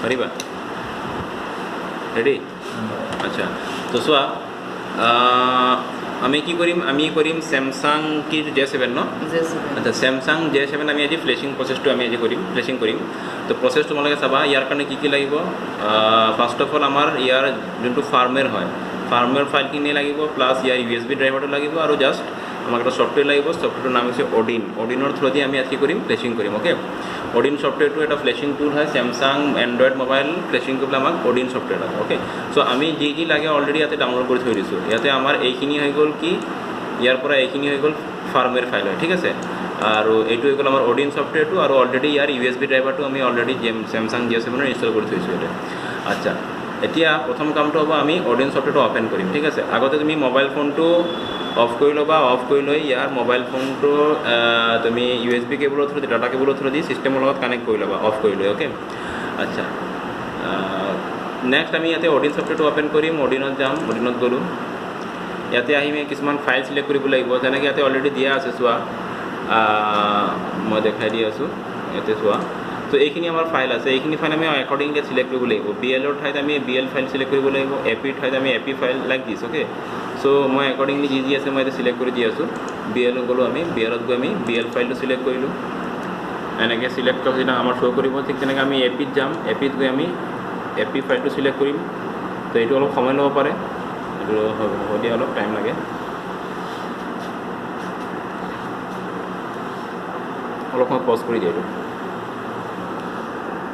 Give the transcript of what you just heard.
পাৰিবা ৰেডি আচ্ছা তো চোৱা আমি কি কৰিম আমি কৰিম স্যামসাং কি J7 ন আচ্ছা স্যামসাং J7 আমি আজি ফ্লেশিং প্ৰসেছটো আমি আজি কৰিম ফ্লেশিং কৰিম তো প্ৰসেছ তোমালোকে চাবা ইয়াৰ কাৰণে কি কি লাগিব ফাৰ্স্ট অফ অল আমাৰ ইয়াৰ যোনটো ফাৰ্মৱেৰ হয় ফাৰ্মৱেৰ ফাইলখিনি লাগিব প্লাছ ইয়াৰ USB ড্ৰাইভাৰটো লাগিব আৰু জাস্ট আমাক এটা সফটৱেৰ লাগিব সফটৱেৰটোৰ নাম হৈছে Odin Odinৰ থ্ৰুদি আমি আজি কৰিম ফ্লেশিং কৰিম ওকে Odin সফটৱেৰটো এটা ফ্লেশিং টুল হয় স্যামসাং এন্ড্ৰয়েড মোবাইল ফ্লেশিং কৰিবলৈ আমাক Odin সফটৱেৰ লাগে ওকে সো আমি যি যি লাগে অলৰেডি ইয়াতে ডাউনলোড কৰি থৈ দিছোঁ ইয়াতে আমাৰ এইখিনি হৈ গ'ল কি ইয়াৰ পৰা এইখিনি হৈ গ'ল ফাৰ্মৱেৰ ফাইল হয় ঠিক আছে আৰু এইটো হৈ গ'ল আমাৰ Odin সফটৱেৰটো আৰু অলৰেডি ইয়াৰ USB ড্ৰাইভাৰটো আমি অলৰেডি স্যামসাং J7 ৰ ইনষ্টল কৰি থৈছোঁ ইয়াতে আচ্ছা এতিয়া প্ৰথম কামটো হ'ব আমি Odin সফটৱেৰটো ওপেন কৰিম ঠিক আছে আগতে তুমি মোবাইল ফোনটো অফ কৰি ল'বা অফ কৰি লৈ ইয়াৰ মোবাইল ফোনটো তুমি USB কেবলৰ থ্ৰুদি ডাটা কেবলৰ থ্ৰুদি সিস্টেমৰ লগত কানেক্ট কৰি ল'বা অফ কৰি লৈ ওকে আচ্ছা নেক্সট আমি ইয়াতে Odin সফটৱেৰটো ওপেন কৰিম Odinত যাম Odinত গ'লোঁ ইয়াতে আহিম কিছুমান ফাইল সিলেক্ট কৰিব লাগিব যেনেকৈ ইয়াতে অলৰেডি দিয়া আছে চোৱা মই দেখাই দি আছোঁ ইয়াতে চোৱা তো এইখিনি আমাৰ ফাইল আছে এইখিনি ফাইল আমি একৰ্ডিংলি সিলেক্ট কৰিব লাগিব BL-ৰ ঠাইত আমি BL ফাইল সিলেক্ট কৰিব লাগিব AP-ৰ ঠাইত আমি AP ফাইল লাইক দিছ ওকে সো মই একৰ্ডিংলি যি আছে মই ইয়াতে সিলেক্ট কৰি দি আছোঁ BL গ'লোঁ আমি BL-ত গৈ আমি BL ফাইলটো সিলেক্ট কৰিলোঁ এনেকৈ সিলেক্ট কৰা যেতিয়া আমাৰ শ্ব' কৰিব ঠিক তেনেকৈ আমি AP-ত যাম AP-ত গৈ আমি AP ফাইলটো সিলেক্ট কৰিম তো এইটো অলপ সময় ল'ব পাৰে এইটো হ'ব দিয়া অলপ টাইম লাগে অলপ সময় পজ কৰি দিয়া এইটো